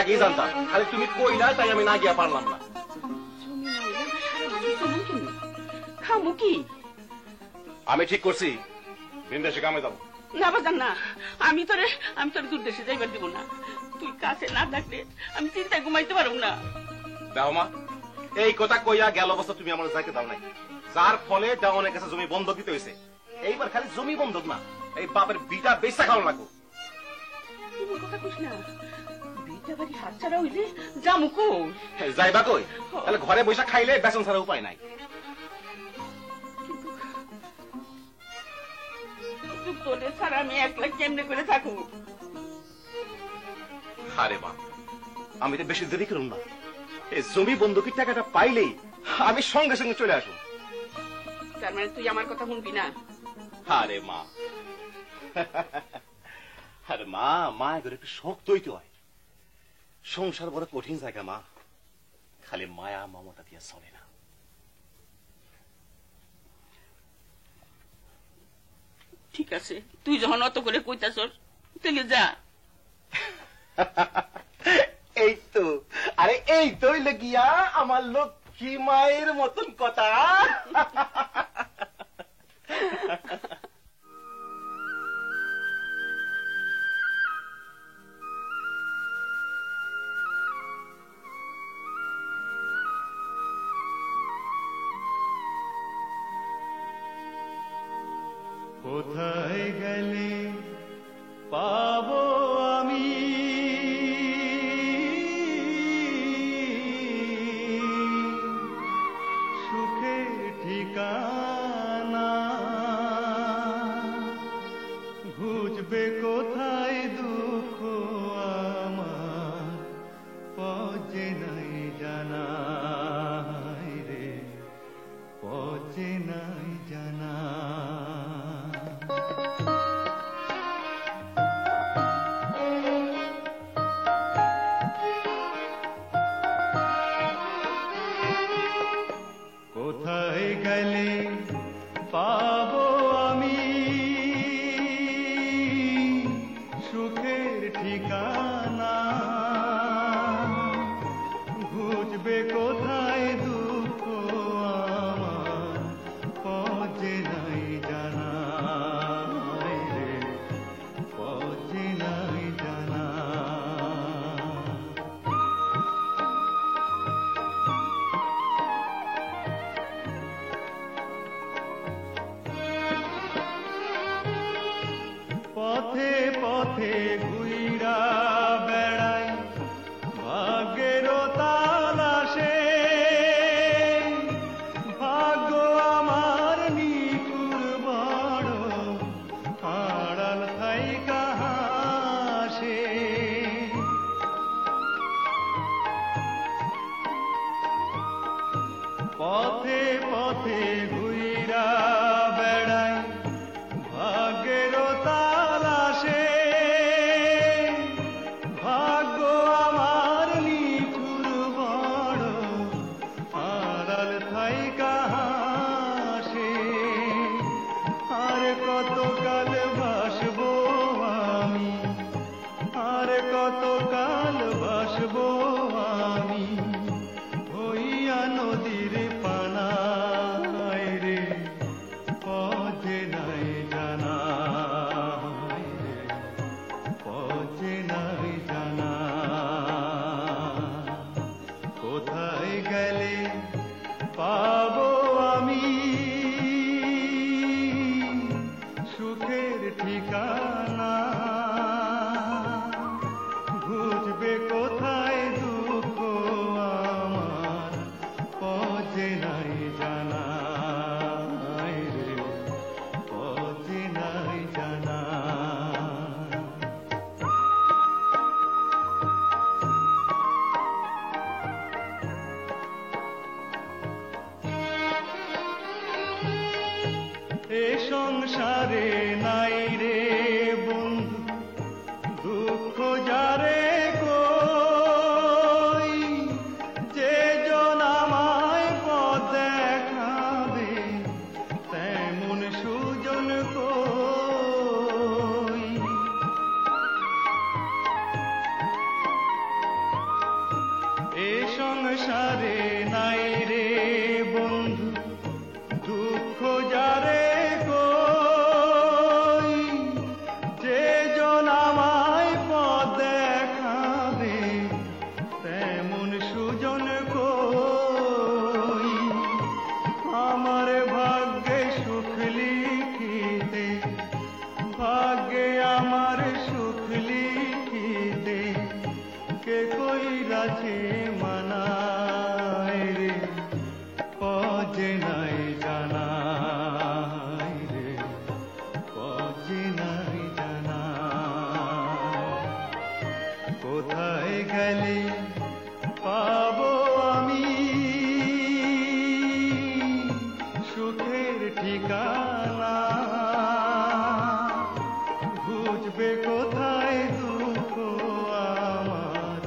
আগেই জানতাম, খালি তুমি কইলা তাই আমি না গিয়া পারলাম না। খামু কি? আমি ঠিক করছি বিদেশে কামে যাবো। না বাজান না, আমি তোর দূর দেশে যাইবার দিব না। তুই কাছে না থাকলে আমি চিন্তায় ঘুমাইতে পারব না। দাও মা, এই কথা কইয়া গেল অবস্থা তুমি আমার যাইতে দাও নাই, যার ফলে দেওয়ানের কাছে জমি বন্ধক দিতে হয়েছে। এইবার খালি জমি বন্ধক না, এই বাপের বিটা বেচা খাওয়া লাগবো। তুমি কথা কইস না, বিটা বাড়ি হাত ছাড়া হইলে যামু কই? যাইবা কই? তাহলে ঘরে বসে খাইলে বেতন ছাড়া উপায় নাই। তোদের ছাড়া আমি একলা কেমনে করে থাকবো? আরে মা, আমি তো বেশি দেরি করুন না, এই জমি বন্ধকির টাকাটা পাইলেই আমি সঙ্গে সঙ্গে চলে আসুন। তার মানে তুই আমার কথা শুনবি না? আরে মা, আরে মা, মা এগুলো একটু শক্ত হইতে হয়। সংসার বড় কঠিন জায়গা মা, খালি মায়া মমতা দিয়ে চলে না। ঠিক আছে, তুই যখন অত করে কইতাছস তাহলে যা। এই তো, আরে এই তো হইলে গিয়া আমার লক্ষ্মী মায়ের মতন কথা। কোথায় গেলে পাবো আমি সুখের ঠিকানা, ঘুচবে কোথায় দুঃখ আমার পথে নাই জানা রে, পথে নাই জানা। কোথায় গেলে পাবো আমি সুখের ঠিকানা, ঘুচবে কোথায় দুঃখ আমার পথে নাই জানা রে, পথে নাই জানা। পথে পথে ঘুইরা বেড়াই ভাগ্যের তালাশে, ভাগ্য আমার নিঠুর বড় আড়াল থাইকা হাসে। পথে পথে ঘুইরা বেড়াই ভাগ্যের তালাশে, ভাগ্য আমার নিঠুর বড় আড়াল থাইকা হাসে। আর কতকাল বাসবো আমি, আর কতকাল বাসবো আমি হইয়া নদীর পানা রে, পথে নাই জানা রে, পথে নাই জানা। কোথায় গেলে পাবো আমি সুখের ঠিকানা, ঘুচবে কোথায় দুঃখ আমার পথে নাই জানা রে, পথে নাই জানা। এ সংসারে নাই রে বন্ধু দুঃখ যারে কই, যে জন আমায় পথ দেখাবে তেমন সুজন কই। এ সংসারে নাই রে বন্ধু দুঃখ যারে কই, যে জন আমায় পথ দেখাবে তেমন সুজন কই। আমার ভাগ্যে সুখ লিখিতে, ভাগ্যে আমার সুখ লিখিতে কে কইরাছে মানায় রে, পজে নাই জানাই রে, পজে নাই জানাই। কোথায় গেলে পাবো আমি সুখের ঠিকানা, বুঝবে কোথায় দুঃখ আমার,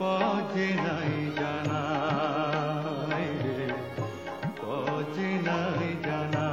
পথে নাই জানাই রে, পথে নাই জানা।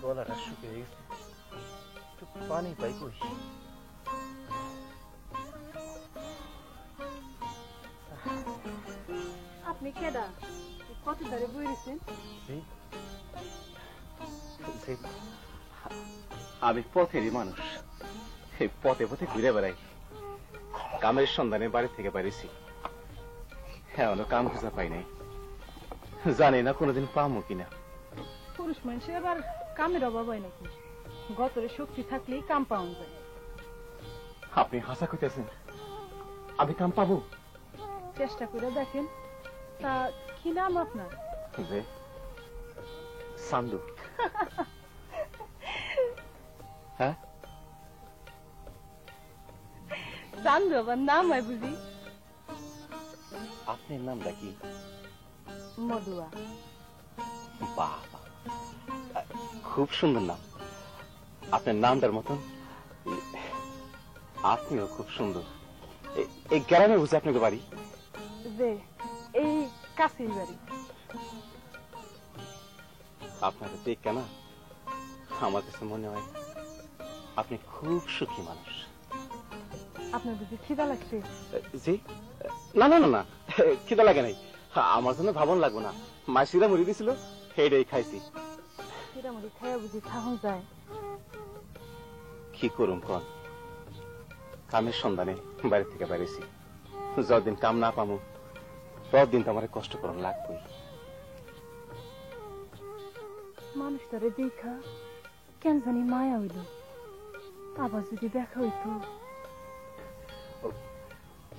গলাটা শুকিয়ে গেছে, একটু পানি পাই কই। আপনি কেডা? কত ধরে বইরেছেন? আমি পথেরই মানুষ, এই পথে পথে ঘুরে বেড়াই, কামের সন্ধানে বাড়ি থেকে বেরিয়েছি। এখনো কাম খুঁজে পাই নাই, জানি না কোনোদিন পামো কিনা। পুরুষ মানুষের আবার কামের অভাব হয় নাকি? গতরে শক্তি থাকলেই কাম পাওয়া যায়। আপনি হাসা কইতেছেন, আমি কাম পাবো? চেষ্টা করে দেখেন। তা কি নাম আপনার? যে সান্দু। হ্যাঁ, চান্দু আবার নাম হয় বুঝি? আপনার নামটা কি? মধুয়া। বাহ, খুব সুন্দর নাম। আপনার নামটার মতন আপনিও খুব সুন্দর। এই গ্রামে বুঝে আপনাকে বাড়ি? যে এই কাছেই বাড়ি। আপনাকে দেখে না আমার কাছে মনে হয় আপনি খুব সুখী মানুষ। আপনার বুঝি খিদা লাগছে? জি, না না না না, খিদা লাগে নাই। আমার জন্য ভাবন লাগবো না, মাসিরা মুড়ি দিছিল, সেইটাই খাইছি। খিদামুড়ি খাইয়া বুঝি থাকুন যায়? কি করুম কন, কামের সন্ধানে বাড়ি থেকে বেরিয়েছি। যতদিন কাম না পামু ততদিন তো আমার কষ্ট করার লাগবেই। মানুষটারে দেখা কেন জানি মায়া হইল। আবার যদি দেখা হইতো।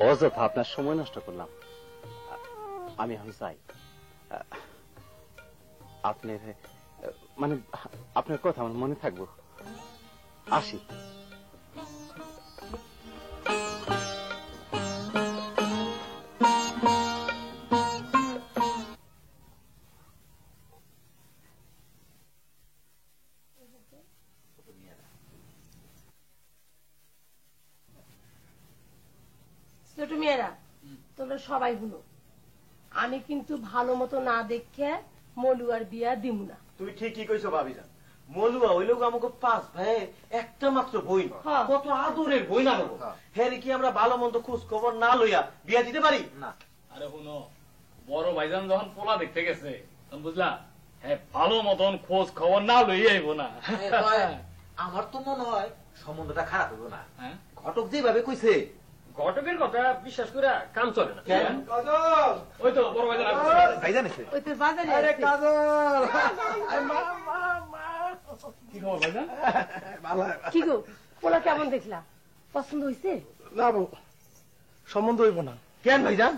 অযথা আপনার সময় নষ্ট করলাম, আমি এখন চাই আপনার মানে আপনার কথা আমার মনে থাকবো। আসি। ছোট মেয়েরা, তোমরা সবাই শুনো, আমি কিন্তু ভালো মতো না দেখে মলুয়ার বিয়া দিব না। তুমি ঠিকই কইছো ভাবিজান, মলুয়া হইল আমাকে 5 ভাই একটা মাত্র বই, কত আদরের বই না হবো। হ্যাঁ কি আমরা ভালো মন্দ খোঁজ খবর না লইয়া বিয়া দিতে পারি না? আরে শুনো, বড় ভাইজান যখন পোলা দেখতে গেছে তখন বুঝলা, হ্যাঁ ভালো মতন খোঁজ খবর না লই আইব না। আমার তো মনে হয় সম্বন্ধটা খারাপ হইব না। ঘটক যেভাবে কইছে, ঘটকের কথা বিশ্বাস করে কাম চলে না। ওই তো বড় ভাইজান ভাইজান এসে ওই তো বাজারে আরে আছে। কাজল, কি খবর ভাইজান? ভালো কি গো, পোলা কেমন দেখলা? পছন্দ হইছে? না বউ, সম্বন্ধ হইব না। কেন ভাইজান?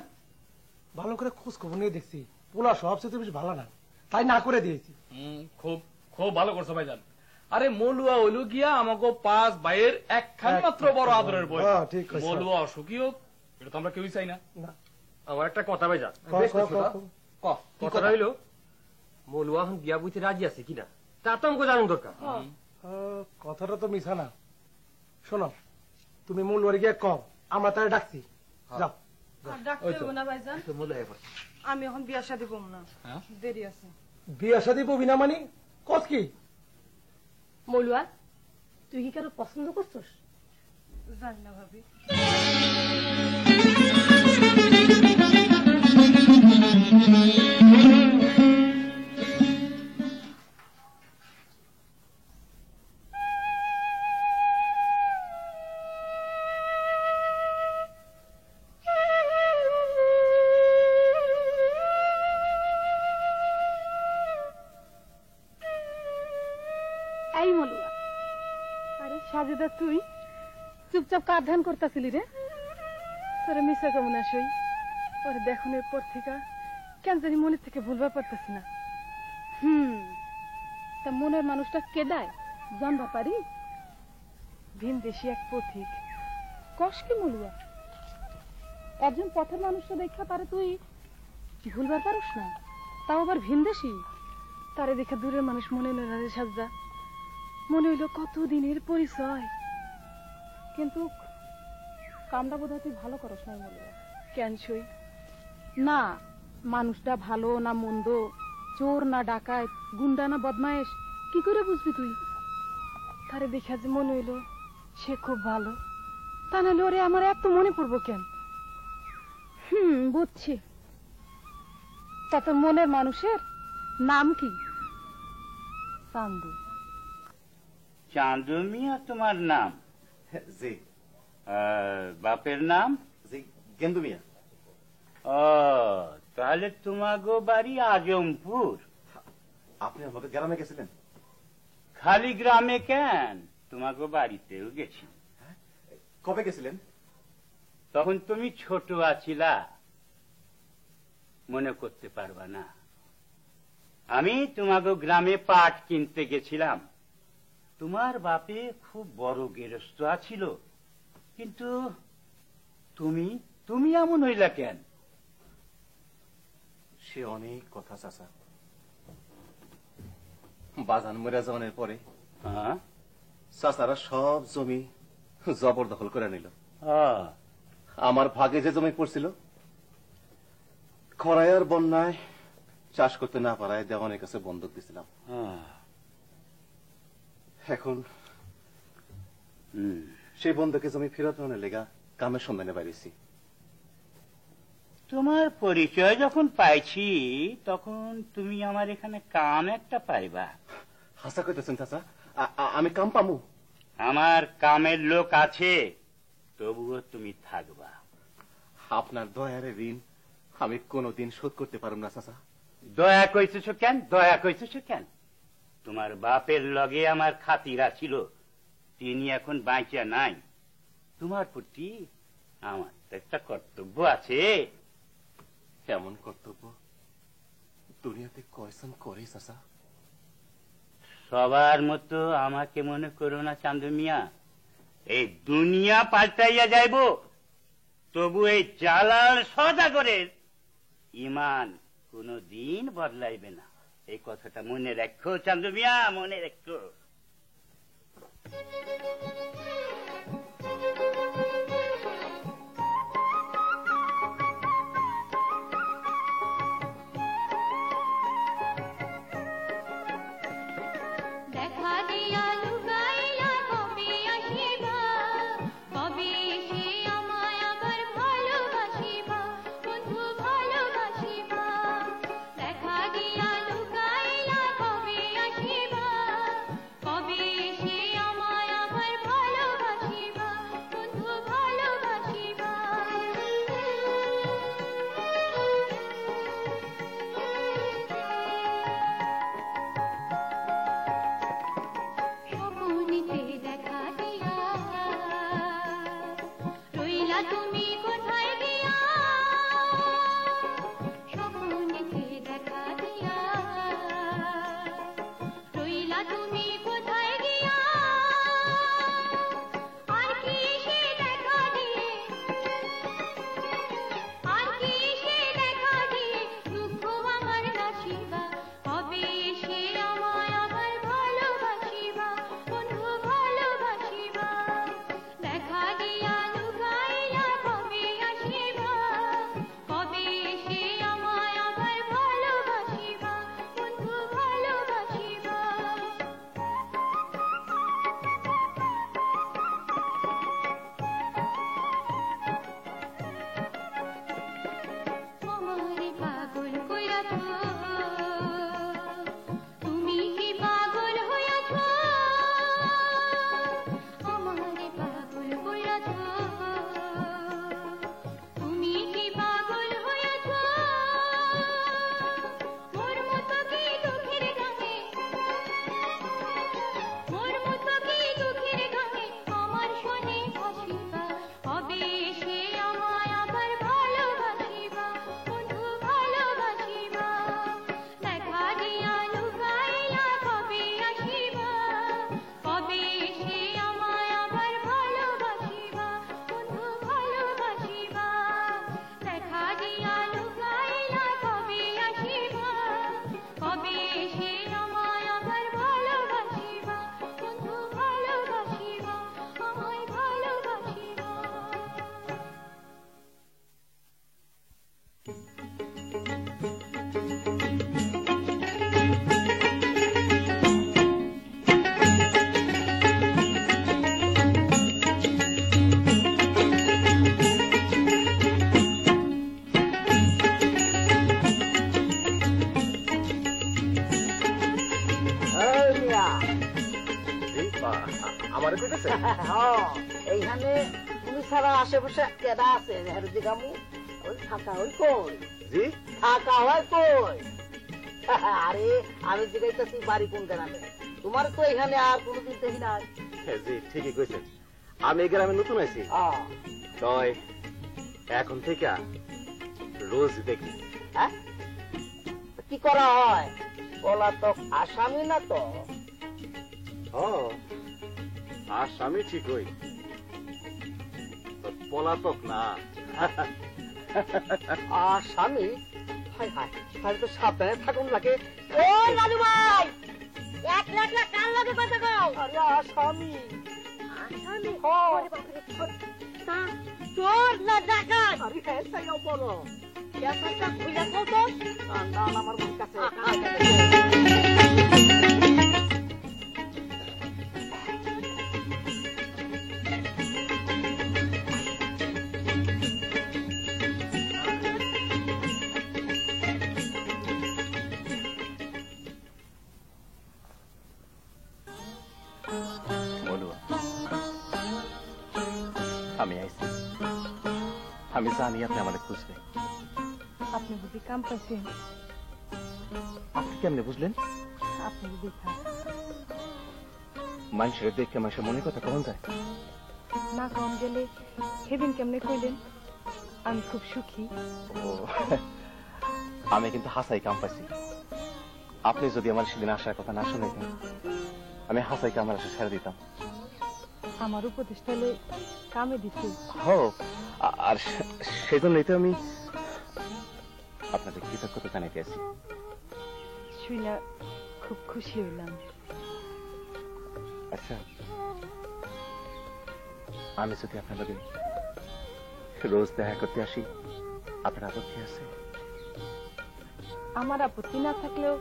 ভালো করে খোঁজ খবর নিয়ে দেখছি, পোলা সবচেয়ে বেশি ভালো না, তাই না করে দিয়েছি। খুব খুব ভালো করছো ভাইজান। আরে মলুয়া হইল গিয়া আমাকে 5 ভাইয়ের একখান মাত্র বড় আদরের বই। ঠিক কইছো। মলুয়া অসুখী হোক এটা তো আমরা কেউই চাই না। আমার একটা কথা ভাইজান, কথাটা হইলো মলুয়া এখন বিয়া বুঝতে রাজি আছে কিনা তা তো আমাকে জানার দরকার। কথাটা তো মিছা না। শোনো, তুমি মূল বাড়ি গিয়ে কম, আমরা তারা ডাকছি, যাও। আমি এখন বিয়া শাদী করব না, দেরি আছে। বিয়া শাদী ববি না মানে কত কি? মলুয়া, তুই কি কারো পছন্দ করছস? জানি না ভাবি। এই মলুয়া, আরে সাজেদা তুই চুপচাপ কার ধ্যান করতেছিলি রে? তোরে মিশা কেমন আসই, ওরে দেখনের পর থেকে কেন জানি মনের থেকে ভুলবার পারতেছি না। তা মনের মানুষটা কেডায় জানবা পারি? ভিন দেশি এক পথিক। কষ কি মলুয়া, একজন পথের মানুষটা দেখা তারে তুই ভুলবার পারিস না, তাও আবার ভিন দেশি। তারে দেখে দূরের মানুষ মনে নেই সাজা, মনে হইল কতদিনের পরিচয়। কিন্তু কামটা বোধ হয় তুই ভালো করস নাই মলুয়া। কেন সই না, মানুষটা ভালো না মন্দ, চোর না ডাকাত, গুন্ডা না বদমায়েশ, কি করে বুঝবি তুই? তারে দেখা যে মনে হইল সে খুব ভালো, তা নাহলে ওরে আমার এত মনে পড়বো কেন? বুঝছি। তা তোর মনের মানুষের নাম কি? চান্দু। চান্দু মিয়া তোমার নাম? জি। বাপের নাম? জি, গেন্দু মিয়া। ও, তাহলে তোমাগো বাড়ি আজমপুর। আপনি আমাকে গ্রামে গেছিলেন? খালি গ্রামে কেন, তোমাগো বাড়িতেও গেছি। কবে গেছিলেন? তখন তুমি ছোট আছিলা, মনে করতে পারবা না। আমি তোমাগো গ্রামে পাট কিনতে গেছিলাম। তোমার বাপে খুব বড় গেরস্ত আছিল, কিন্তু তুমি তুমি এমন হইলা কেন? সে অনেক কথা চাচা। বাজান মরে যাওয়ার পরে চাচারা সব জমি জবরদখল করে নিল। আমার ভাগে যে জমি পড়ছিল, খরায় আর বন্যায় চাষ করতে না পারায় দেওয়ানের কাছে বন্ধক দিছিলাম। এখন সেই বন্ধকে জমি ফেরত আনার লেগা কামের সন্ধানে বাইরেছি। তোমার পরিচয় যখন পাইছি, তখন তুমি আমার এখানে কাম একটা পাইবা। হাসা কইতেছেন চাচা? আমি কাম পামু? আমার কামের লোক আছে, তবুও তুমি থাকবা। আপনার দয়ার ঋণ আমি কোনদিন শোধ করতে পারব না চাচা। দয়া কইতেছ কেন? দয়া কইতেছ কেন? তোমার বাপের লগে আমার খাতিরা ছিল, তিনি এখন বাঁচিয়া নাই। তোমার প্রতি আমার তো একটা কর্তব্য আছে। কেমন কর্তব্য? দুনিয়াতে কয়জন করে চাচা? সবার মতো আমাকে মনে করো না চান্দু মিয়া। এই দুনিয়া পাল্টাইয়া যাইব, তবু এই জালাল সওদাগরের ইমান কোনদিন বদলাইবে না। এই কথাটা মনে রাখো চান্দু মিয়া, মনে রাখো। কবে সে আমায় আবার আছে এইখানে তুমি ছাড়া আশেপাশে কেডা আছে দিঘামু ওই থাকা ওই কই জি থাকা হয় কই আরে আমি জিজ্ঞাসা বাড়ি কোন গ্রামে তোমার তো এখানে আর কোনোদিন দেখি না জি ঠিকই কইছেন আমি এই গ্রামে নতুন আইছি তয় এখন থেকে রোজ দেখি হ্যাঁ কি করা হয় পলাতক আসামি না তো ও আসামি ঠিকই পলাতক না আসামি হাই হাই তাহলে তো সাবধানে থাকুন লাগে ও লালু ভাই এক লাখ লাখ কার লাগে কথা কও আরে আসামি আসামি ওরে বাবা চোর না ডাকাত আরে হ্যাঁ তাই বলো ব্যাপারটা খুলে কও তো না আমার মন কাছে আমি আইছি আমি জানি আপনি আমাদের খুঁজবেন আপনি বুঝি কাম পাইছেন আপনি কেমনে বুঝলেন আপনি দেখা মানুষের দেখে মানুষের মনে কথা কখন যায় না কম গেলে সেদিন কেমনে কইলেন আমি খুব সুখী ও আমি কিন্তু হাসাই কাম পাইছি আপনি যদি আমার সেদিন আসার কথা না শুনাইতেন আমি হাসাইকে আমার আসা ছেড়ে দিতাম আমার উপদেশ তাহলে কামে দিছে আর সেজন্যই তো আমি আপনাদের কৃতজ্ঞতা জানাইতে আছি শুইলা খুব খুশি হইলাম আচ্ছা আমি যদি আপনার লগে রোজ দেখা করতে আসি আপনার আপত্তি আছে আমার আপত্তি না থাকলেও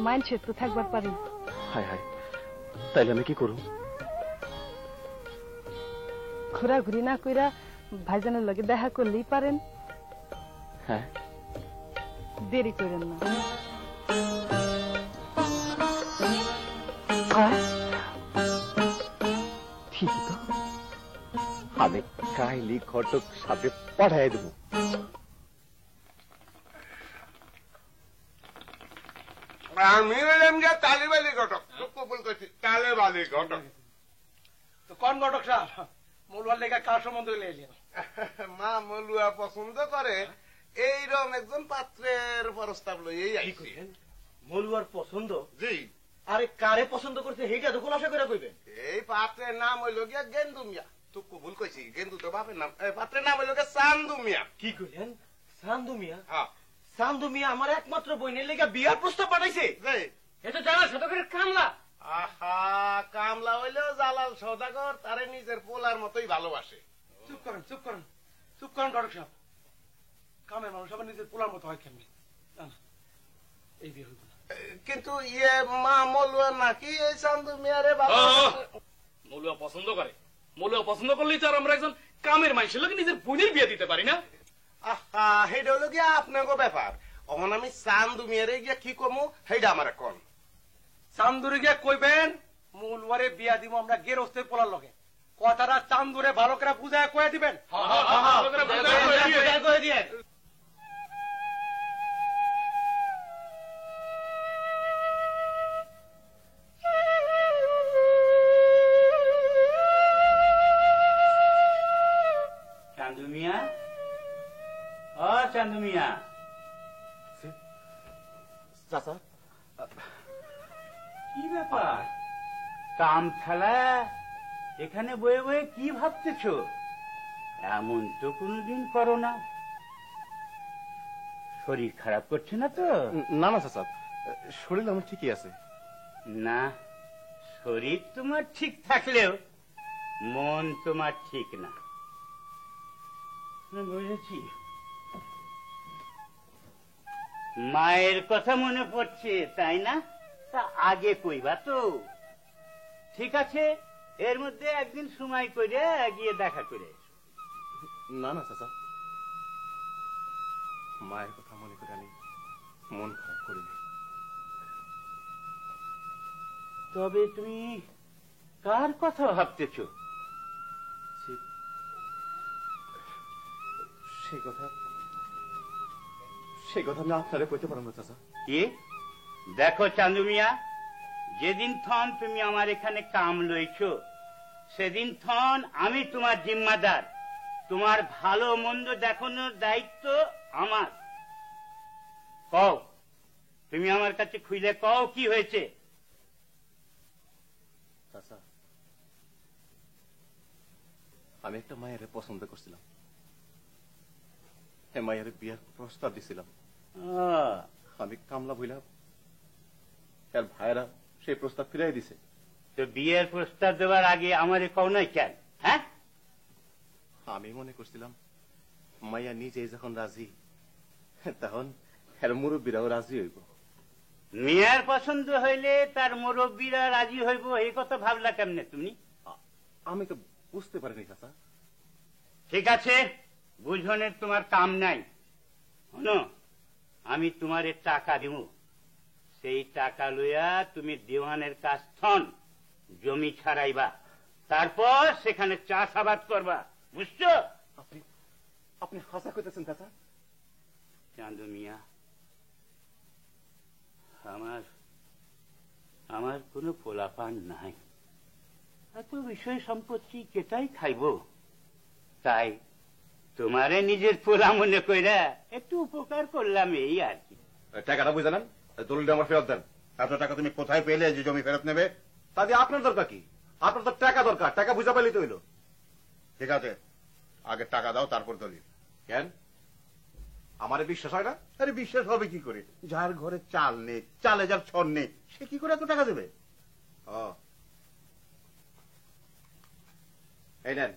মাইন্ডসেট তো থাকবার পারি হায় হায় তাইলে আমি কি করব ঘোরাঘুরি না কইরা ভাইজানের লগে দেখা করলেই পারেন হ্যাঁ দেরি করেন না ঠিকই তো আমি কাইলি ঘটক সাথে পাঠাই দেব আমি বললাম যে তালিবালি ঘটক কবুল করছি তালেবালি ঘটক তো কোন ঘটক সাহেব মূলওয়ার লেখা কার সম্বন্ধ এলেন মা মলুয়া পছন্দ করে এইরকম একজন পাত্রের প্রস্তাব লইয়াই আইছি মলুয়ার পছন্দ জি আরে কারে পছন্দ করছে সেইটা তো খোলাসা করে কইবেন এই পাত্রের নাম হইল গিয়া গেন্দু মিয়া তো কবুল কইছি গেন্দু তো বাপের নাম পাত্রের নাম হইল গিয়া চান্দু মিয়া কি কইলেন চান্দু মিয়া হ্যাঁ চান্দু মিয়া আমার একমাত্র বইনের লেগে বিয়ার প্রস্তাব পাঠাইছে এটা জানা শতকের কামলা আহা কামলা হইলেও জালাল সওদাগর তারে নিজের পোলার মতোই ভালোবাসে চুপ করেন চুপ করেন চুপ করেন ঘটক সাহেব কামের মানুষ আবার নিজের পোলার মতো হয় কেমনি এই বিয়ে হইব না কিন্তু ইয়ে মা মলুয়া নাকি এই চান্দু মিয়ারে মলুয়া পছন্দ করে মলুয়া পছন্দ করলেই তো আর আমরা একজন কামের মানুষের লোক নিজের বোনের বিয়ে দিতে পারি না আহা সেইটা হলো গিয়া আপনাকে ব্যাপার অহন আমি চান্দু মিয়ারে গিয়া কি কমু সেইটা আমার কোন চান্দুরে গিয়া কইবেন মূলওয়ারে বিয়া দিব আমরা গেরস্তের পোলার লগে কথাটা চান্দুরে ভালো করে বুঝায় কয়ে দিবেন চান্দু মিয়া ও চান্দু মিয়া চাচা কি ব্যাপার কাম খেলা এখানে বয়ে বয়ে কি ভাবতেছ এমন তো কোনদিন করো না শরীর খারাপ করছে না তো না না চাচা শরীর আমার ঠিকই আছে না শরীর তোমার ঠিক থাকলেও মন তোমার ঠিক না বুঝেছি মায়ের কথা মনে পড়ছে তাই না তা আগে কইবা তো ঠিক আছে এর মধ্যে একদিন সময় করে গিয়ে দেখা করে না না চাচা মায়ের কথা মনে করে আমি মন খারাপ করিনি তবে তুমি কার কথা ভাবতেছ? সেই কথা আমি আপনারে কইতে পারবো না চাচা। কি দেখো চান্দু মিয়া, যেদিন থন তুমি আমার এখানে কাম লইছ সেদিন থন আমি তোমার জিম্মাদার। তোমার ভালো মন্দ দেখানোর দায়িত্ব আমার। কও, তুমি আমার কাছে খুঁজে কও কি হয়েছে? চাচা, আমি একটা মায়ের পছন্দ করছিলাম, মায়ের বিয়ার প্রস্তাব দিছিলাম। আমি কামলা বইলাম, এর ভাইরা সেই প্রস্তাব ফিরাই দিছে। তো বিয়ের প্রস্তাব দেওয়ার আগে আমারে কও নাই কেন? হ্যাঁ, আমি মনে করছিলাম মাইয়া নিজে যখন রাজি তখন এর মুরব্বীরাও রাজি হইব। মেয়ের পছন্দ হইলে তার মুরব্বীরা রাজি হইব, এই কথা ভাবলা কেমনে তুমি? আমি তো বুঝতে পারিনি চাচা। ঠিক আছে, বুঝনের তোমার কাম নাই। শোনো, আমি তোমারে টাকা দিব, সেই টাকা লইয়া তুমি দেওয়ানের কাছ থন জমি ছাড়াইবা, তারপর সেখানে চাষাবাদ করবা, বুঝছো? আপনি হাসা করতেছেন চাচা? চান্দু মিয়া, আমার কোনো পোলাপান নাই, এত বিষয় সম্পত্তি কেটাই খাইব, তাই তোমারে নিজের পোলা মনে কইরা একটু উপকার করলাম, এই আর কি। টাকাটা বুঝে নেন, দলিলটা আমার ফেরত দেন। এত টাকা তুমি কোথায় পেলে যে জমি ফেরত নেবে? তাতে আপনার দরকার কি? আপনার তো টাকা দরকার, টাকা বুঝা পেলেই তো হইলো। ঠিক আছে, আগে টাকা দাও, তারপর দলিল। কেন আমারে বিশ্বাস হয় না? আরে বিশ্বাস হবে কি করে? যার ঘরে চাল নেই, চালে যার ছর নেই, সে কি করে এত টাকা দেবে? এই নেন।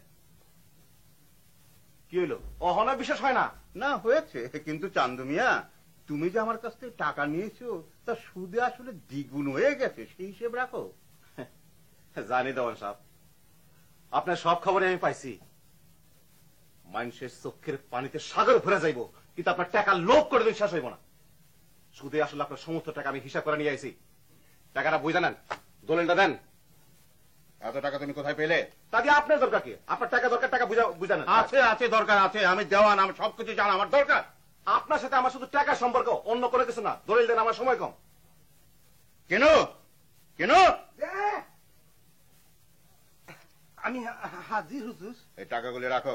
কি হইলো? অহনা বিশ্বাস হয় না? না, হয়েছে, কিন্তু চান্দু মিয়া, তুমি যে আমার কাছ থেকে টাকা নিয়েছো তা সুদে আসলে দ্বিগুণ হয়ে গেছে, সেই হিসেব রাখো। জানি দেওয়ান সাহেব, আপনার সব খবরে আমি পাইছি। মানুষের চোখের পানিতে সাগর ভরে যাইব, কিন্তু আপনার টাকা লোভ করে দিন শেষ হইব না। সুদে আসলে আপনার সমস্ত টাকা আমি হিসাব করে নিয়ে আইছি। টাকাটা বুঝে নেন, দলিলটা দেন। এত টাকা তুমি কোথায় পেলে? তাতে আপনার দরকার কি? আপনার টাকা দরকার, টাকা বুঝা নেন। আছে আছে, দরকার আছে, আমি দেওয়ান, আমি সবকিছু জানা, আমার দরকার। আপনার সাথে আমার শুধু টাকার সম্পর্ক, অন্য কোনো কিছু না। দলিল দেন, আমার সময় কম। কেন কেন? আমি হাজির হুজুর। এই টাকাগুলি রাখো।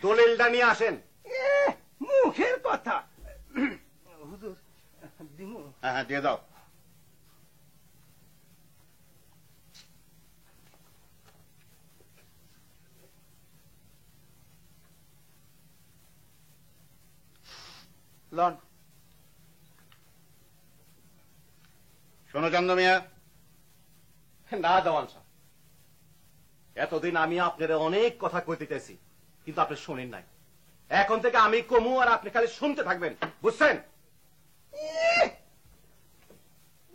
দলিলটা নিয়ে আসেন। মুখের কথা হুজুর, দিমু। হ্যাঁ হ্যাঁ, দিয়ে দাও। লন। শোনো চান্দু মিয়া, না দেওয়ান সাহেব, এতদিন আমি আপনার অনেক কথা কইতে চাইছি, কিন্তু আপনি শুনেন নাই। এখন থেকে আমি কমু, আর আপনি খালি শুনতে থাকবেন, বুঝছেন?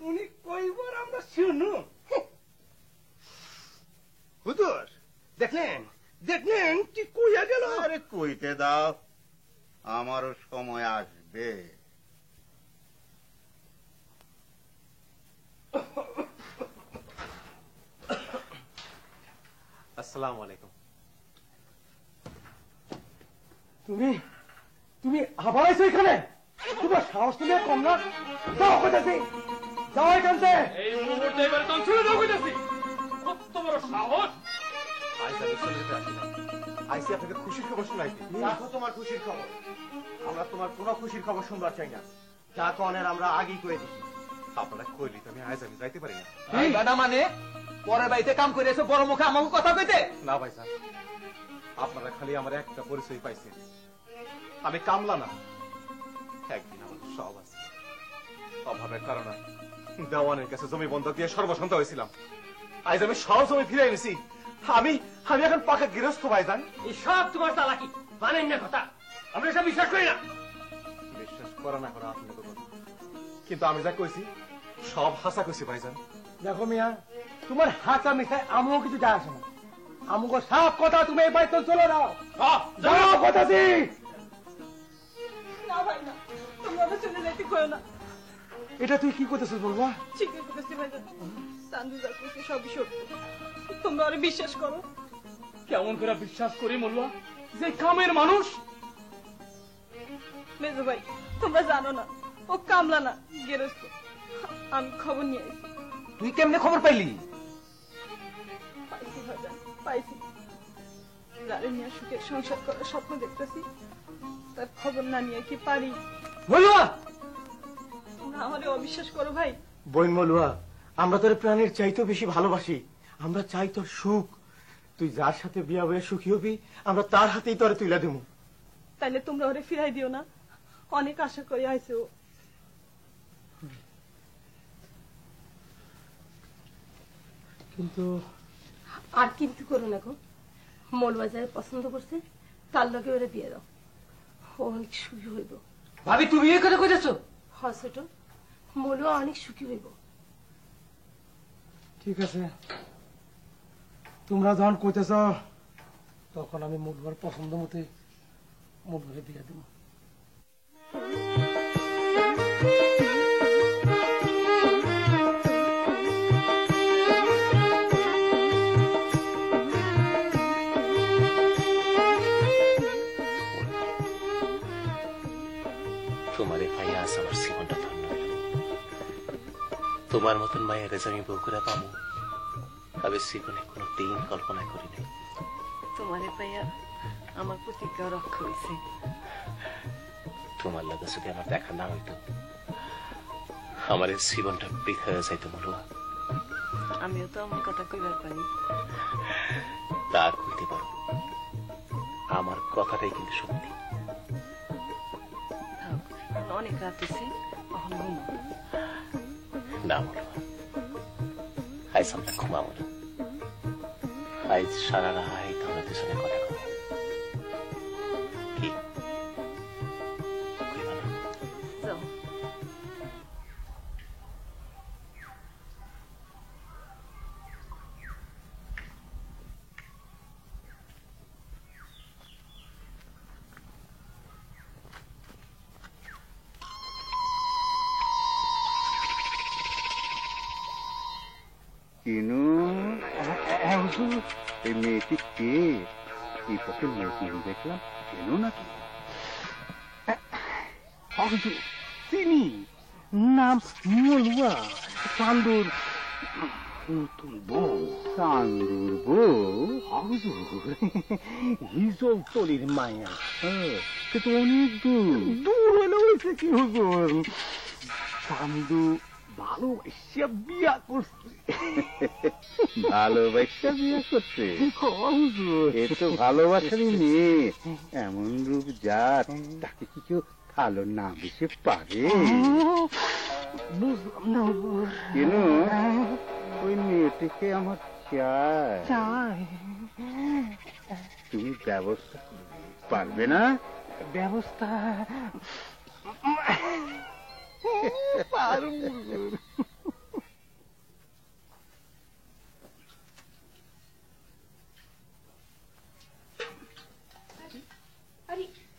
উনি কইবার আমরা শুনু। হুজুর, দেখলেন দেখলেন কি কইয়া গেল? আরে কইতে দাও, আমারও সময় আসবে। আসসালামু আলাইকুম। তুমি তুমি আবার আইছো এখানে? তোমার সাহস তুমি কম না? যাও কইতাছি, যাও এখান থেকে। এই মুহূর্তে এবার তো ছেড়ে দাও কইতাছি। কত বড় সাহস! আইসি আমি চলে যেতে আসি না, আইসি আপনাকে খুশির খবর শোনাইতে। রাখো তোমার খুশির খবর, আমরা তোমার কোনো খুশির খবর শুনবার চাই না। যা কনের আমরা আগেই কয়ে দিছি। আপনারা কইলি তো আমি আজ আমি যাইতে পারি না। এই গাদা মানে পরের বাড়িতে কাম করে এসে বড় মুখে আমাকে কথা কইতে? না ভাই সাহেব, আপনারা খালি আমার একটা পরিচয় পাইছেন, আমি কামলা না। একদিন আমার সব আছে, অভাবের কারণে দেওয়ানের কাছে জমি বন্ধক দিয়ে সর্বশান্ত হয়েছিলাম। আজ আমি সব জমি ফিরে এনেছি। আমি আমি এখন পাকা গৃহস্থ ভাইজান। এই সব তোমার চালাকি, মানেন না কথা, আমরা সব বিশ্বাস করি না। বিশ্বাস করা না করা আপনার কথা, কিন্তু আমি যা কইছি সব হাসা কইছি ভাইজান। দেখো মিয়া, তোমার হাতা মিঠাই আমিও কিছু যায় আসে না। আমাকে সব কথা তুমি এই বাড়িতে চলে যাও। যাও কথাছি। না ভাই না, তোমরা চলে যেতে কইও না। এটা তুই কি করতেছিস বলবা? ঠিকই করতেছি ভাইজান, চান্দু যা করছে সবই সত্য, তোমরা ওরে বিশ্বাস করো। কেমন করে বিশ্বাস করি মোল্লা, যে কামের মানুষ? মেজো ভাই তোমরা জানো না, ও কামলা না, গেরস্ত। আমি খবর নিয়ে এসেছি। তুই কেমনে খবর পাইলি? পাইছি ভাইজান, পাইছি। যারে নিয়ে সুখের সংসার করার স্বপ্ন দেখতেছি, তার খবর না নিয়ে কি পারি? মলুয়া, তোমরা আমারে অবিশ্বাস করো ভাই। বোন মলুয়া, আমরা তোর প্রাণের চাইতেও বেশি ভালোবাসি। আমরা চাই তোর সুখ। তুই যার সাথে বিয়া হয়ে সুখী হবি, আমরা তার হাতেই তোরে তুইলা দেবো। তাইলে তোমরা ওরে ফিরাই দিও না, অনেক আশা করে আইছে ও। কিন্তু আর কিন্তু করো না গো, মলুয়া যারা পছন্দ করছে তার লগে ওরে বিয়ে দাও, ও অনেক সুখী হইব। ভাবি তুমি এই কথা কইতেছো? হ্যাঁ ছোট, মলুয়া অনেক সুখী হইব। ঠিক আছে, তোমরা যখন কইতেছ তখন আমি মলুয়ার পছন্দ মতে মলুয়ারে বিয়ে দেব। তোমারে পাইয়া আজ আমার জীবনটা ধন্য হইল। তোমার মতন মায়ের যে আমি বউ করে পাবো, আমি জীবনে কোনো দিন কল্পনা করি নাই। তোমারে পাইয়া আমার প্রতিজ্ঞা রক্ষা হয়েছে। তোমার লাগে যদি আমার দেখা না হইতো, আমার এই জীবনটা বৃথা হয়ে যাইতো মলুয়া। আমিও তো আমার কথা কইবার পারি। তা কইতে পারো, আমার কথাটাই কিন্তু সত্যি। অনেক রাত হয়েছে, এখন ঘুমো। না মলুয়া, আজ আমরা ঘুমাবো না। আজ সারা রাত আমরা দুজনে কথা কব। কি কইবা না? যাও। কিনু, এই মেয়েটি কে? এই পথে মেয়েটি দেখলাম, কেন নাকি? চিনি, নাম মলুয়া, চান্দুর নতুন বউ। চান্দুর বউ? হিজল তলির মায়া। সে তো অনেক দূর। দূর হলে হয়েছে কি হুজুর, চান্দু ভালোবাসা বিয়া করছে। ভালোবাসা বিয়া করছে? এ তো ভালোবাসারই মেয়ে। এমন রূপ জাত, তাকে কি কেউ ভালো না বেশি পারে? বুঝলাম না হুজুর। কেন ওই মেয়েটিকে আমার চাই। তুমি ব্যবস্থা পারবে না? ব্যবস্থা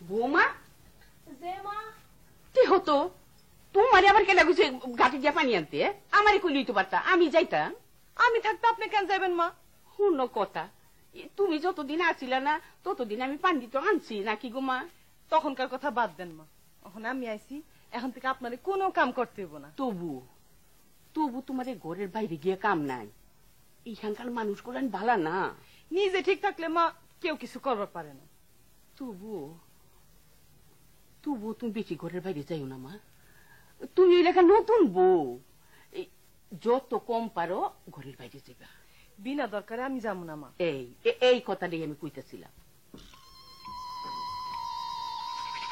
বৌমা কি হতো তোমার আবার কেলা গুছে গাটি দিয়া পানি আনতে? আমারে কইলেই তো পারতা, আমি যাইতাম। আমি থাকতে আপনি কেন যাবেন মা? শুনো কথা, তুমি যতদিন আসিলা না ততদিন আমি পানি তো আনছি নাকি গো মা? তখনকার কথা বাদ দেন মা, এখন আমি আইছি, এখন থেকে আপনার কোনো কাম করতে হইব না। তবু তবু তোমার ঘরের বাইরে গিয়ে কাম নাই। এইখানকার মানুষগুলো ভালো না। নিজে ঠিক থাকলে মা কেউ কিছু করবার পারে না। তবু তবু তুমি বেশি ঘরের বাইরে যাইও না মা। তুমি এলাকা নতুন বউ, যত কম পারো ঘরের বাইরে যাইবা। বিনা দরকারে আমি যাবো না মা। এই কথাটাই আমি কইতেছিলাম।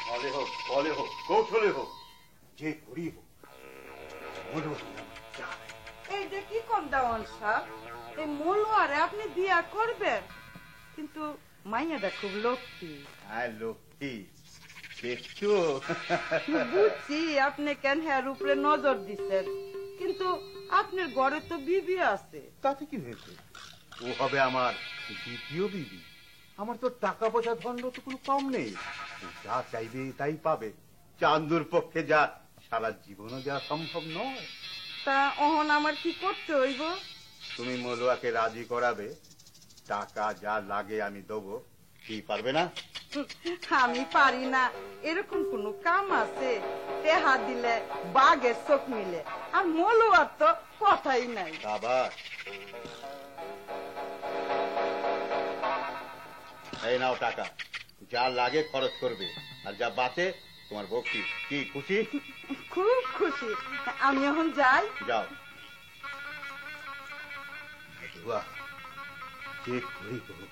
বলে হোক, বলে হোক, কৌশলে হোক, যে করি হোক, এই যে কি কম দেওয়ান সাহেব, এই মলুয়ারে আপনি বিয়া করবেন? কিন্তু মাইয়াটা খুব লক্ষ্মী। হ্যাঁ লক্ষ্মী, দেখছো? বুঝছি আপনি কেন হ্যার উপরে নজর দিচ্ছেন, কিন্তু আপনার ঘরে তো বিবি আছে। তাতে কি হয়েছে? ও হবে আমার দ্বিতীয় বিবি। আমার তো টাকা পয়সা ধন তো কোনো কম নেই। যা চাইবে তাই পাবে। চান্দুর পক্ষে যা সারা জীবনও যাওয়া সম্ভব নয়। তা অহন আমার কি করতে হইব? তুমি মলুয়াকে রাজি করাবে, টাকা যা লাগে আমি দেবো। কি পারবে না? আমি পারি না, এরকম কোন কাম আছে? টেহা দিলে বাঘের চোখ মিলে, আর মলুয়ার তো কথাই নাই। আবার এই নাও টাকা, যা লাগে খরচ করবে, আর যা বাঁচে তোমার ভক্তি। কি খুশি? খুব খুশি। আমি এখন যাই। যাও। যে করি হোক,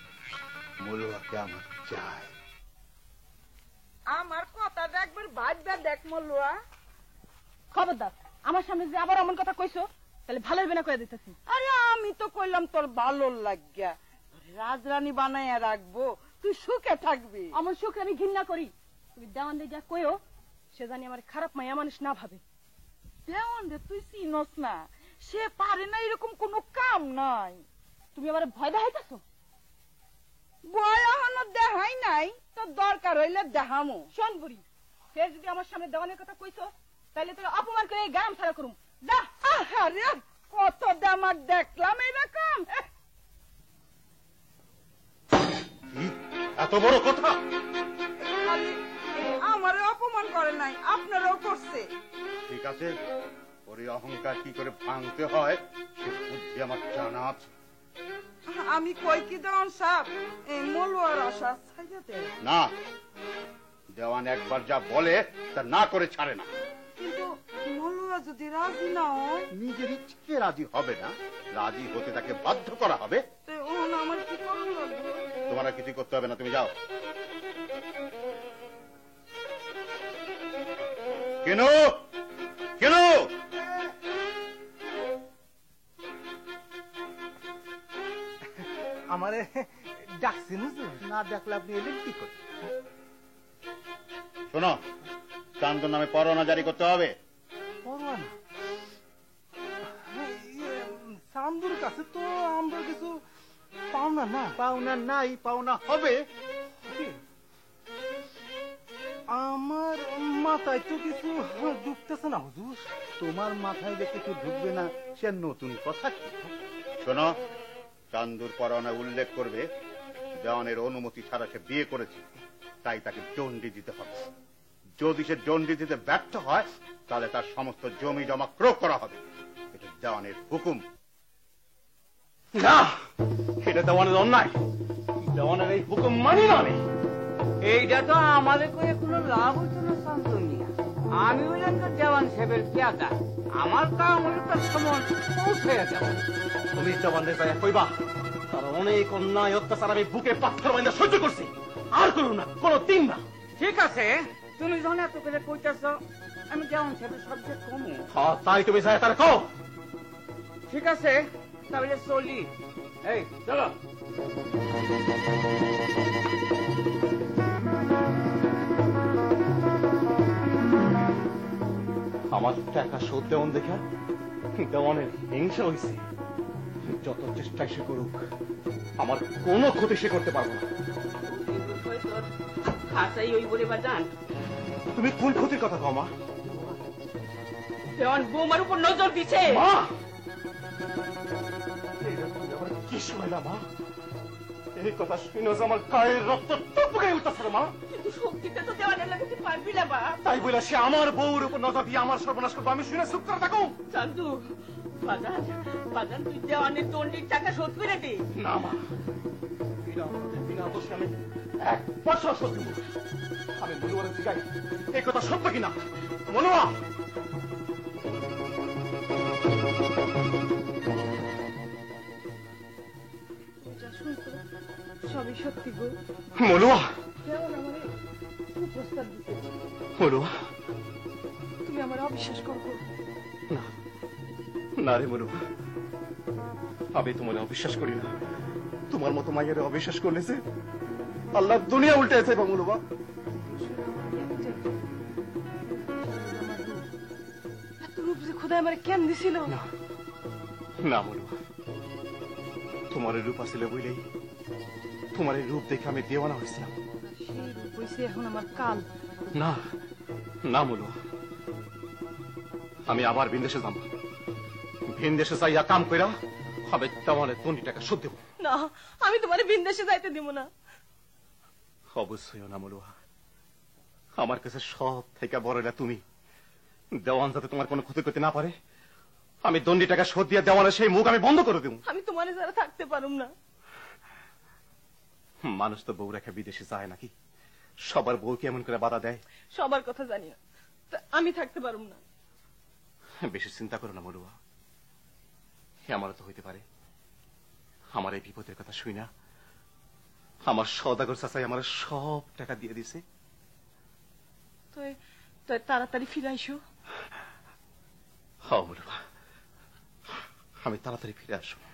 মলুয়াকে আমার চাই। আমার কথাটা একবার ভাববা দেখ মলুয়া। খবরদার, আমার সামনে যে আবার এমন কথা কইছো তাহলে ভালো হবে না কয়ে দিতেছি। আরে আমি তো কইলাম তোর ভালো লাগিয়া রাজরানী বানাইয়া রাখবো, তুই সুখে থাকবি। আমার সুখে আমি ঘৃণা করি। তুমি দেওয়ান দিয়ে যা কইও, সে জানি আমার খারাপ মায়া মানুষ না ভাবে। দেওয়ান রে তুই চিনস না, সে পারে না, এরকম কোনো কাম নাই। তুমি আমার ভয় দেখাইতেছো? ভয় এখনো দেখাই নাই, তোর দরকার হইলে দেখামো। শোন বুড়ি, সে যদি আমার সামনে দেওয়ানের কথা কইছো তাহলে তোর অপমান করে এই গ্রাম ছাড়া করুম। যা। আরে কত দামাক দেখলাম এরকম। এত বড় কথা! আমারও অপমান করে নাই, আপনারাও করছে। ঠিক আছে, ওর অহংকার কি করে ভাঙতে হয় সে বুদ্ধি আমার জানা আছে। আমি কই কি দেওয়ান সাহেব, এই মলুয়ার আশা ছাইয়া দে না, দেওয়ান একবার যা বলে তা না করে ছাড়ে না। কিন্তু মলুয়া যদি রাজি না হয়? নিজের ইচ্ছে রাজি হবে না, রাজি হতে তাকে বাধ্য করা হবে। আমার কি করা লাগবে? তোমার আর কিছু করতে হবে না, তুমি যাও। কেন কেন আমারে ডাকছেন? না ডাকলে আপনি এলেন কি করে? শোনো, চান্দর নামে পরোয়ানা জারি করতে হবে। পরোয়ানা? চান্দুর কাছে তো আমরা কিছু পাওনা না। পাওনা নাই, পাওনা হবে। আমার মাথায় তো কিছু ঢুকতেছে না হুজুর। তোমার মাথায় যে কিছু ঢুকবে না সে নতুন কথা কি? শোনো, চান্দুর পরোয়ানা উল্লেখ করবে দেওয়ানের অনুমতি ছাড়া সে বিয়ে করেছে, তাই তাকে দণ্ডি দিতে হবে। যদি সে দণ্ডি দিতে ব্যর্থ হয় তাহলে তার সমস্ত জমি জমা ক্রয় করা হবে। এটা দেওয়ানের হুকুম। না, এটা দেওয়ানের অন্যায়। দেওয়ানের এই হুকুম মানি না আমি। এইটা তো আমাদের করে কোনো লাভ হইতো না শান্তনিয়া। আমি বললাম তো দেওয়ান সাহেবের পেয়াদা, আমার কাম হলো তার সময় পৌঁছে যাওয়া। তুমি জবানদের পায়ে কইবা তার অনেক অন্যায় অত্যাচার আমি বুকে পাথর বাঁধা সহ্য করছি, আর করুন না, কোনো দিন না। ঠিক আছে, তুমি যখন এত করে কইতেছ, আমি দেওয়ান সাহেবের সবচেয়ে কমু। হ্যাঁ, তাই তুমি যায় তার কও। ঠিক আছে, তাহলে চলি। এই চলো। আমার টাকা শোধ দেওয়ান দেখা দেওয়ানের হিংসা হয়েছে। যত চেষ্টাই সে করুক, আমার কোনো ক্ষতি সে করতে পারবো না। খাসাই ওই বলে বাজান, তুমি কোন ক্ষতির কথা কও মা? দেওয়ান বৌমার উপর নজর দিছে। মা, কি শুনলা মা? এই কথা শুনে আমার গায়ের রক্ত টপকে উঠতেছে মা। কিন্তু শক্তিটা তো দেওয়ানের লাগাতে পারবি না বা। তাই বলে সে আমার বউর উপর নজর দিয়ে আমার সর্বনাশ করবো, আমি শুনে চুপ করে থাকো? চান্দু, বাজান বাজান, তুই দেওয়ানের দণ্ডির টাকা শোধ করে দে। না মা, বিনা দোষে আমি 1 পয়সা শোধ দেব। আমি মনুয়ারে জিগাই এই কথা সত্য কিনা। মনুয়া, সবই সত্যি গো। মনুয়া, দেওয়ান আমারে কুপ্রস্তাব দিতে। মনুয়া, তুমি আমার অবিশ্বাস করো না না রে মনুয়া, আমি তোমার অবিশ্বাস করি না। তোমার মতো মায়ের অবিশ্বাস করলে যে আল্লাহ দুনিয়া উল্টে আছে। মনুয়া, এত রূপ যে খোদা আমার কেন দিছিল? না না মনুয়া, তোমার রূপ আসলে বইলেই তোমার এই রূপ দেখে আমি দেওয়ানা হয়েছিলাম। সেই রূপ হয়েছে এখন আমার কাল। না না মনুয়া, আমি আবার বিদেশে যাব, বিদেশে যাইয়া কাম কইরা হবে তেমন 20 টাকা সুদ দেব। না, আমি তোমার বিদেশে যাইতে দিব না। অবশ্যই না মলুয়া, আমার কাছে সব থেকে বড় না তুমি। দেওয়ান যাতে তোমার কোনো ক্ষতি করতে না পারে, আমি 20 টাকা সুদ দিয়ে দেওয়ানের সেই মুখ আমি বন্ধ করে দেব। আমি তোমার যারা থাকতে পারুম না। মানুষ তো বউ রেখে বিদেশে যায় নাকি? সবার বউ কেমন করে বাধা দেয়? সবার কথা জানি না, আমি থাকতে পারুম না। বেশি চিন্তা করো না মলুয়া, আমারও তো হইতে পারে আমার এই বিপদের কথা শুই না আমার সওদাগর চাচাই আমার সব টাকা দিয়ে দিছে। তো তাড়াতাড়ি ফিরে আইসো। হ্যাঁ মলুয়া, আমি তাড়াতাড়ি ফিরে আসবো।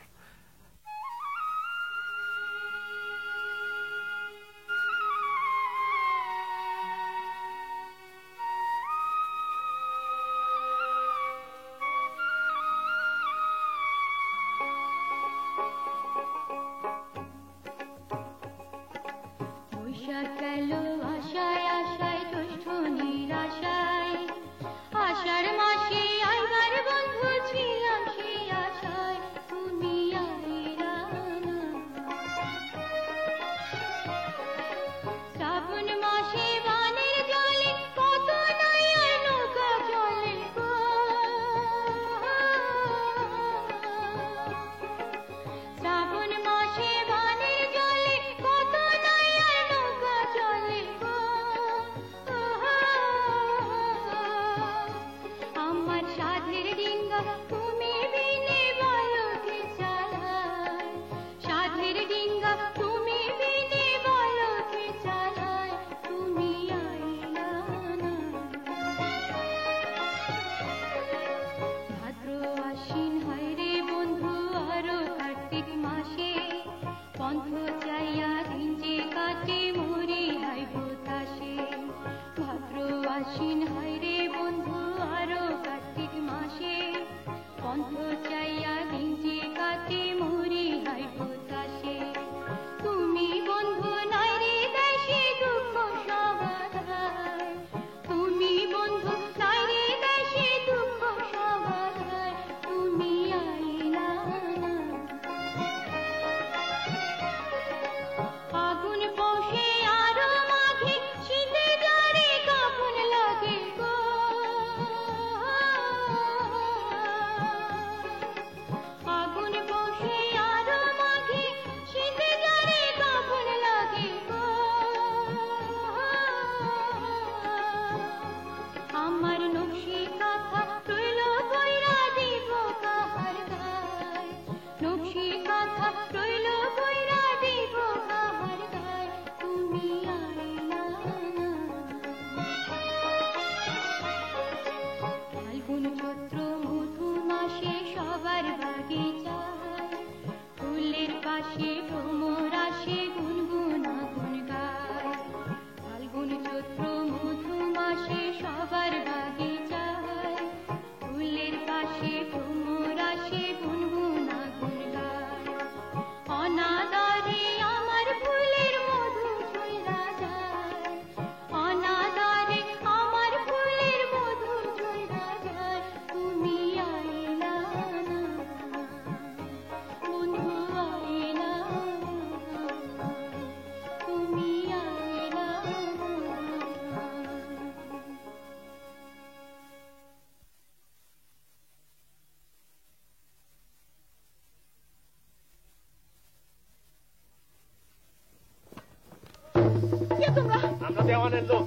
আমরা দেওয়ানের লোক,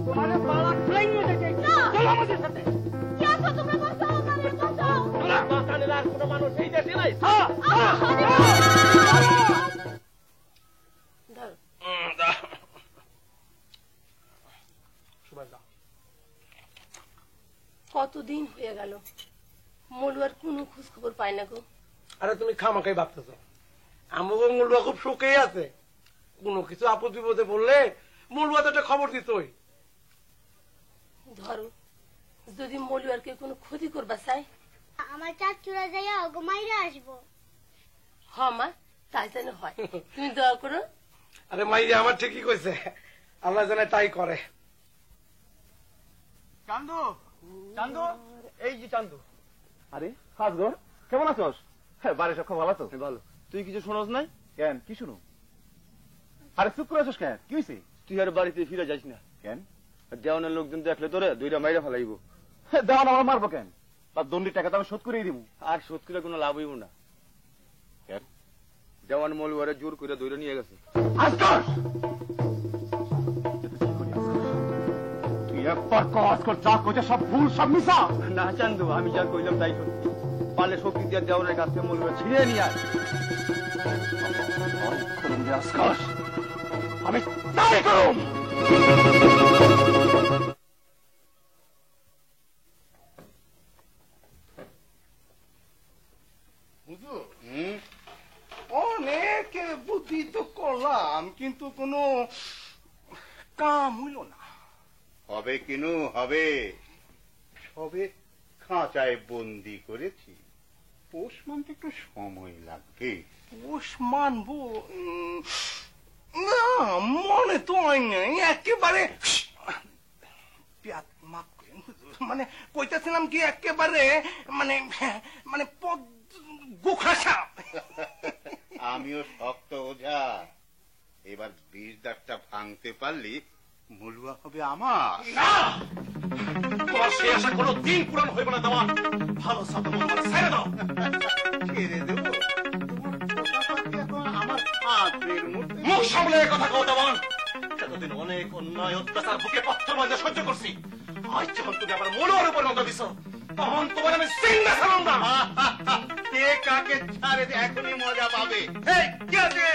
তোমাদের পালা খুলে নিয়ে যেতে। চলো আমাদের সাথে। কি আছো তোমরা? বাঁচাও, আমাদের বাঁচাও। তোমরা বাঁচানোর আর কোনো মানুষ এই দেশে নাই। কতদিন হয়ে গেল, মলুয়ার কোনো খোঁজ খবর পাই না গো। আরে তুমি খামাখাই ভাবতেছো, আমাকে মলুয়া খুব শোকেই আছে। কোনো কিছু আপদ বিপদে বললে মলুয়া তো একটা খবর দিতই। ধরো যদি মলুয়ার কে কোনো ক্ষতি করবা চাই, আমার চাচুরা যাইয়া অগমাইরা আসবো। হ মা, তাই যেন হয়, তুমি দোয়া করো। আরে মাইরে আমার ঠিকই কইছে, আল্লাহ জানে তাই করে। চান্দু, চান্দু, এই যে চান্দু। আরে হাজগর কেমন আছোস? হ্যাঁ, বাড়ির সব ভালো তো? ভালো। তুই কিছু শোনস নাই? কেন কি শুনো? আরে চুপ করে আছোস কেন? কি হয়েছে? তুই আর বাড়িতে ফিরে যাস না। কেন? দেওয়ানের লোকজন দেখলে তোরে দুইটা মাইরা ফেলাইব। দেওয়ান আমার মারবো কেন? তার দণ্ডির টাকা তো আমি শোধ করেই দিব। আর শোধ করে কোনো লাভ হইব না। কেন? দেওয়ান মলুয়ারে জোর করে ধরে নিয়ে গেছে। তুই একবার কাজ কর, যা কইছে সব ভুল, সব মিছা। না চান্দু, আমি যা কইলাম তাই সত্যি। পারলে শক্তি দিয়ে দেওয়ানের কাছ থেকে মলুয়া ছিঁড়ে নিয়ে আয়। আমি তাই করুম। অনেক বুদ্ধি তো করলাম, কিন্তু কোনো কাম হইল না। হবে কিনু হবে, সবে খাঁচায় বন্দি করেছি। পোষ মানতে একটু সময় লাগবে। পোষ মানবো না, মনে তো হয় নাই একেবারে। মাফ করেন হুজুর, মানে কইতেছিলাম কি একেবারে মানে মানে গোখা সাপ। আমিও শক্ত ওঝা, এবার 20 দাগটা ভাঙতে পারলি মলুয়া হবে আমার। না, তোমার সে আশা কোনো দিন পূরণ হইব না। দেওয়ান ভালো সাথে ছেড়ে দাও। ছেড়ে দেবো? আমার হাতের মধ্যে। মুখ সামলে কথা কও দেওয়ান। এতদিন অনেক অন্যায় অত্যাচার বুকে পথর মাঝে সহ্য করছি। আজ যখন তুমি আবার মলুয়ার উপর নজর দিছ, তখন তোমার আমি সিংহা ছাড়ুন না। কে কাকে ছাড়ে এখনই মজা পাবে। এই কি আছে?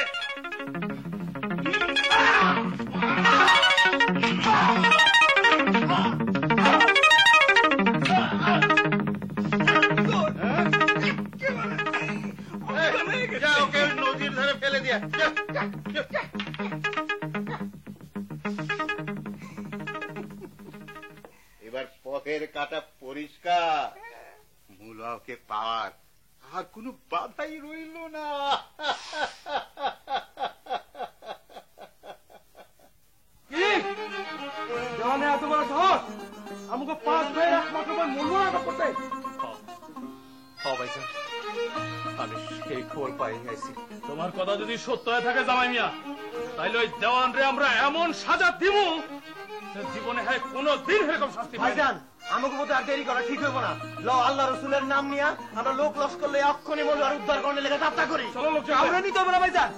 ওকে নদীর ধারে ফেলে দিয়া। এবার পথের কাটা পরিষ্কার, মুলাকে পাওয়ার আর কোনো বাধাই রইল না। এত বড় সাহস আমাকে 5 ভাইয়ের একমাত্র ভাই মলুয়া আটক করতে। ভাইজান, আমি সেই খবর পাই আইছি। তোমার কথা যদি সত্য হয়ে থাকে জামাই মিয়া, তাইলে ওই দেওয়ান রে আমরা এমন সাজা দিব যে জীবনে হয় কোনো দিন এরকম শাস্তি পাই না। ভাইজান, আমাকে মতো আর দেরি করা ঠিক হইব না। লও আল্লাহ রসুলের নাম নিয়া আমরা লোক লস্কর লইয়া অক্ষণে মলুয়ার উদ্ধার করতে লেগে যাত্রা করি। চলো লোক, আমরা নিতে হবে না ভাইজান।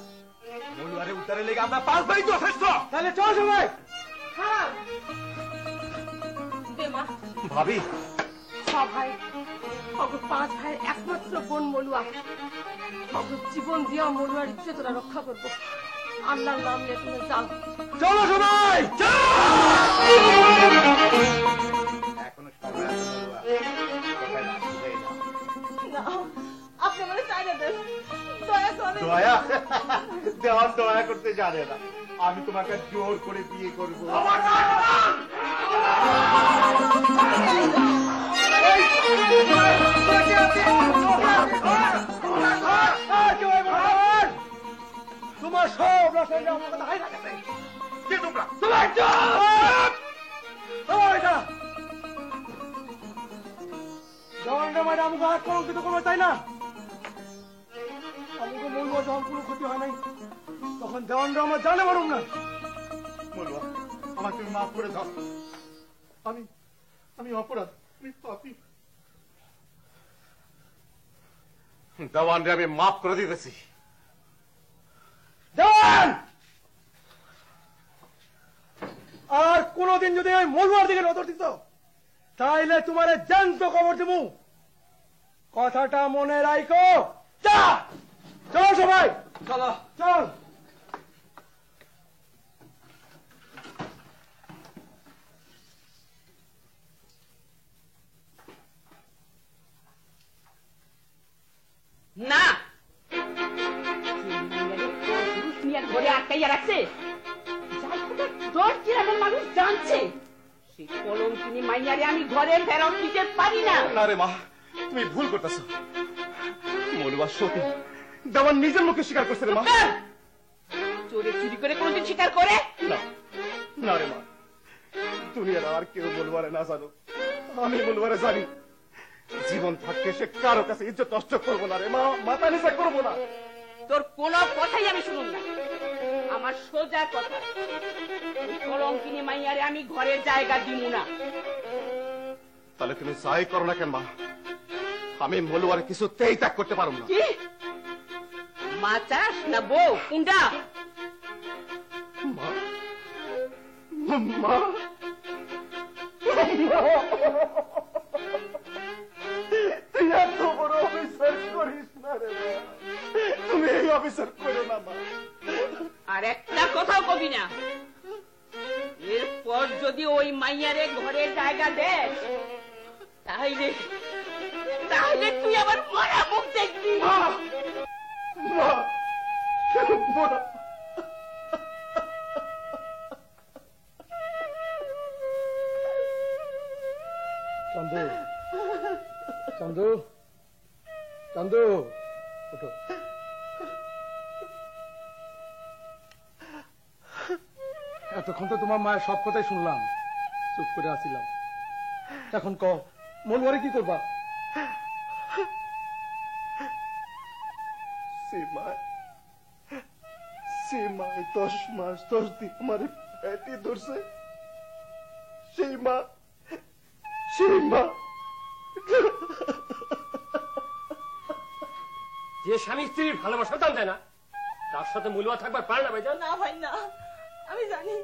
মলুয়ারে উদ্ধারের লেগে আমরা 5 ভাই যথেষ্ট। তাহলে চল সবাই। ভাবি, ভাই, 5 ভাইয়ের একমাত্র বোন মলুয়া, জীবন দিয়া মলুয়ার ইজ্জতটা রক্ষা করবো। আল্লাহর নাম নিয়ে তুমি যাও। চলো সবাই। এখনো সময় আছে মলুয়া। আপনি মানে চাইলে দেন, দয়া করে। দয়া? দেওয়ান দয়া করতে জানে না। আমি তোমাকে জোর করে বিয়ে করবো। তোমার সব রসের আমার কথা হাই রাখে কে তোমরা? জওয়ানরা মানে আমাকে হাত কলঙ্কিত করবে তাই না? আমাকে মলুয়া যখন কোনো ক্ষতি হয় নাই, তখন দেওয়ানরা আমার জানে মারুম না। মলুয়া, আমার তুমি মাফ করে দাও। আমি অপরাধ, আমি পাপী। দেওয়ান রে আমি মাফ করে দিতেছি। দেওয়ান, আর কোনদিন যদি ওই মলুয়ার দিকে নজর দিত, তাইলে তোমার জ্যান্ত খবর দেব। কথাটা মনে রাখো। যা, চল সবাই। চলো, চল। না, ঘরে আটকাইয়া রাখছে। মানুষ জানছে সেই কলঙ্কিনী মাইয়ারে আমি ঘরে ফেরত দিতে পারি না। না রে মা, তুমি ভুল করতেছো। মলুয়া সতী, দেওয়ান নিজের মুখে স্বীকার করছে রে মা। চোরে চুরি করে কোনদিন স্বীকার করে না, না রে মা, দুনিয়ার আর কেউ মলুয়ারে না জানো, আমি মলুয়ারে জানি। জীবন থাকতে সে কারো কাছে ইজ্জত নষ্ট করবো না রে মা, মাথা নিচে করবো না। তোর কোনো কথাই আমি শুনুন না, আমার সোজা কথা, কলঙ্কিনী মাইয়ারে আমি ঘরের জায়গা দিব না। তাহলে তুমি যাই করো না কেন মা, আমি মলুয়ারে কিছুতেই ত্যাগ করতে পারবো না। কি মা চাস না বউ কুন্ডা? মা তুই এত বড় অফিসার করিস না রে মা, তুমি এই অফিসার করো না মা। আর একটা কথাও কবি না, এরপর যদি ওই মাইয়ারে ঘরে জায়গা দেস তাহলে তাহলে তুই আবার মরা মুখ দেখবি। চান্দু, চান্দু, চান্দু, ওঠো। এতক্ষণ তো তোমার মায়ের সব কথাই শুনলাম, চুপ করে আসিলাম। এখন ক মলুয়ারে কি করবা? সীমায় 10 মাস 10 দিন আমার পেটে ধরছে, সেই মা যে স্বামী স্ত্রীর ভালোবাসা দাম দেয় না, তার সাথে মূল্য থাকবার পারে না ভাইজান। না ভাই না, আমি জানি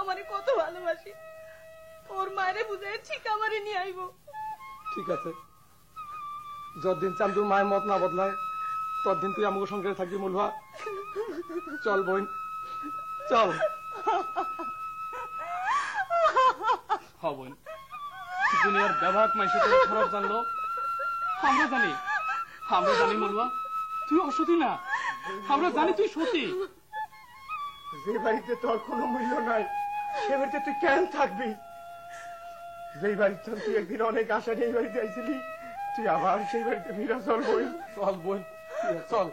আমারে কত ভালোবাসি, ওর মায়েরে বুঝাই ঠিক আমারে নিয়ে আইব। ঠিক আছে, যতদিন চান্দুর মায়ের মত না বদলায় ততদিন তুই আমাকে সঙ্গে থাকবি মলুয়া। চল বোন, চল। বোন, দুনিয়ার ব্যবহার মাইসে তোর খারাপ জানলো, আমরা জানি মলুয়া তুই অসতী না, আমরা জানি তুই সতী। যে বাড়িতে তোর কোনো মূল্য নাই সে বাড়িতে তুই কেন থাকবি? যেই বাড়িতে তুই একদিন অনেক আশা নিয়ে এই বাড়িতে আইছিলি, তুই আবার সেই বাড়িতে ফিরা। চল বোন, চল বোন, চল।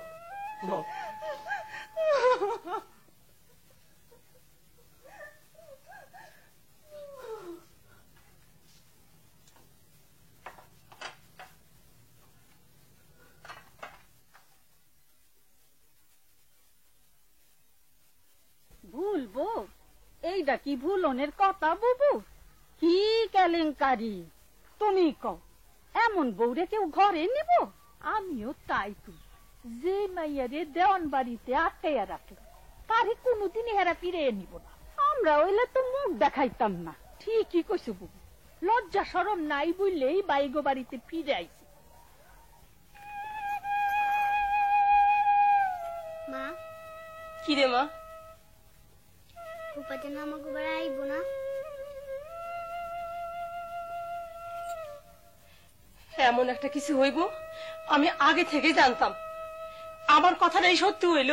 ভুলবো? এইটা কি ভুলনের কথা বুবু? কি কেলেঙ্কারি! তুমি কও, এমন বউরে কেউ ঘরে নিব? আমিও তাই, তুই যে মাইয়ারে দেওয়ান বাড়িতে আটকাইয়া রাখলো তারে কোনোদিন হেরা ফিরে নিব না। আমরা হইলে তো মুখ দেখাইতাম না। ঠিকই কইছো বুবু, লজ্জা শরম নাই বললেই বাইগো বাড়িতে ফিরে আইছি। মা, কি রে মা? ফুপাতে না আমাকে বাড়ি আইব না? এমন একটা কিছু হইব আমি আগে থেকে জানতাম। আমার কথাটাই সত্যি হইল।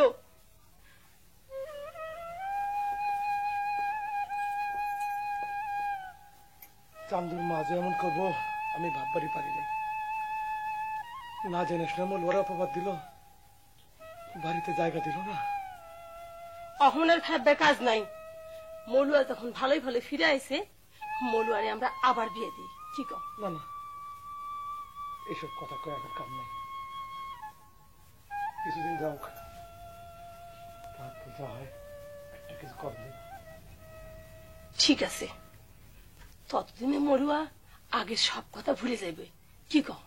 চান্দুর মা যে এমন করবো আমি ভাববারই পারি নাই। না জেনে শুনে মলুয়ারা অপবাদ দিল, বাড়িতে জায়গা দিল না। অহনের ভাববার কাজ নাই। মলুয়া যখন ভালোই ভালো ফিরে আইছে, মলুয়ারে আমরা আবার বিয়ে দিই। কি কও? না না, এসব কথা কয়ে আমার কাম নাই। কিছুদিন যাওক, তারপর যা হয় একটা কিছু করবে। ঠিক আছে, ততদিনে মলুয়া আগে সব কথা ভুলে যাবে। কি কও?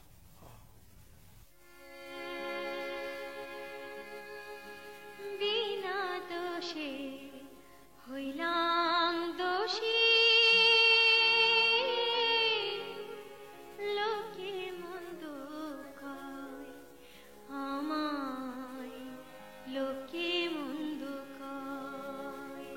বিনা দোষে হইলাম দোষী, লোকে মন্দ কয় আমায়, লোকে মন্দ কয়।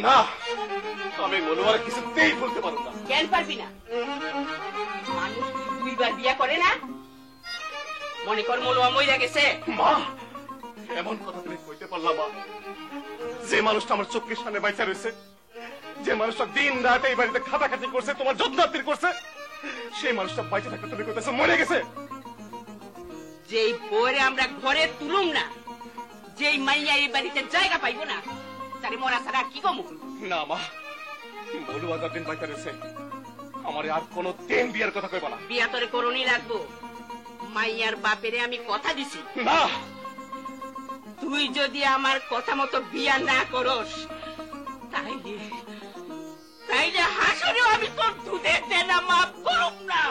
না, আমি মনোয়ার কিছুতেই বলতে পারবো না। কেন পারবি না? মানুষ দুইবার বিয়া করে না? মনে কর মনোয়া মইরা গেছে। মা, এমন কথা তুমি কইতে পারলা মা? যে মানুষটা আমার চোখের সামনে বাইচা রয়েছে, যে মানুষটা দিন রাত এই বাড়িতে খাটাখাটি করছে, তোমার যত্নার্থী করছে, সেই মানুষটা বাইচে থাকতে তুমি কইতেছো মরে গেছে। যেই বইরে আমরা ঘরে তুলুম না, যেই মাইয়া এই বাড়িতে জায়গা পাইব না, তারে মরা ছাড়া কি কমু? না মা, মনুয়া যতদিন বাইচা রয়েছে আমারে আর কোনো দিন বিয়ার কথা কইবা না। বিয়া তোরে করণই লাগবো। মাইয়ার বাপেরে আমি কথা দিছি। না, তুই যদি আমার কথা মতো বিয়া না করস, তাইলে হাসরেও আমি তোর দুধের দেনা মাফ করুম না।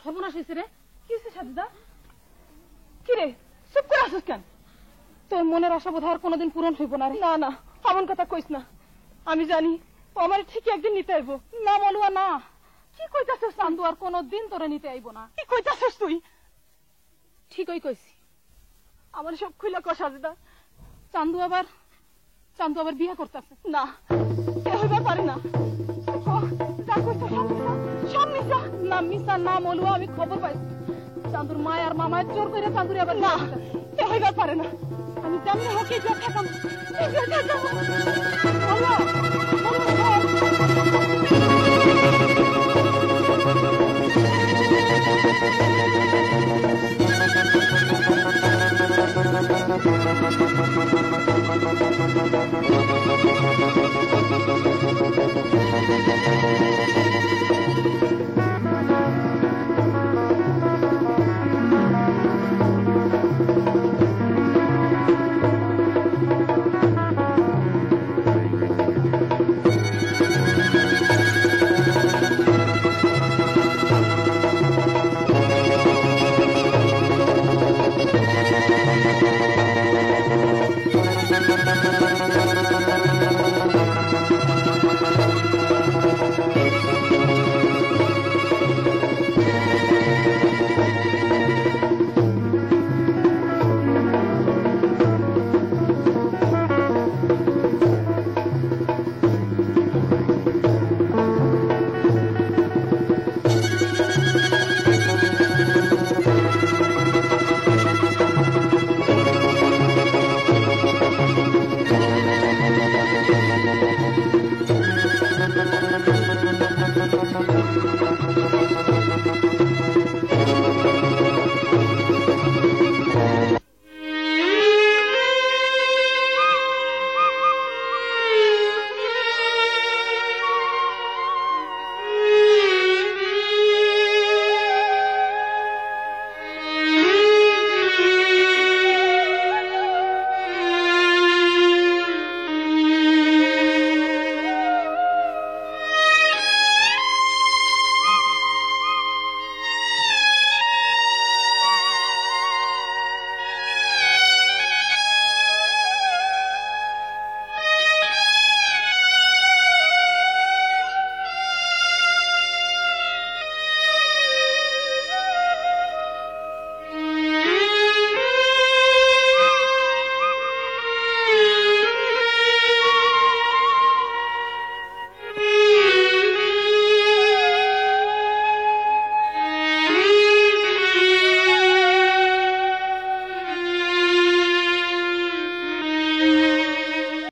সর্বনাশ হয়েছে রে। কি হয়েছে সাজদা? কি রে, চুপ করে আসিস কেন? তোর মনের আশা বোধ আর কোনোদিন পূরণ হইব না রে। না না, এমন কথা কইস না। আমি জানি ও আমার ঠিকই একদিন নিতে আইব। না মলুয়া না, কি কইতাছিস? চান্দু আর কোনোদিন তোরে নিতে আইব না। কি কইতাছিস তুই? ঠিকই কইছি। আমার সব খুইলা ক সাজদা। চান্দু আবার বিয়ে করতেছে না, কে হইবা পারে না। যা কইছ সব মিছা। না মিছা না মলুয়া, আমি খবর পাইছি চান্দুর মায় আর মামায় জোর করে চান্দুর আবার না, কে হইবার পারে না। আমি যেমনি হোক এই জোর থাকাম। Thank you.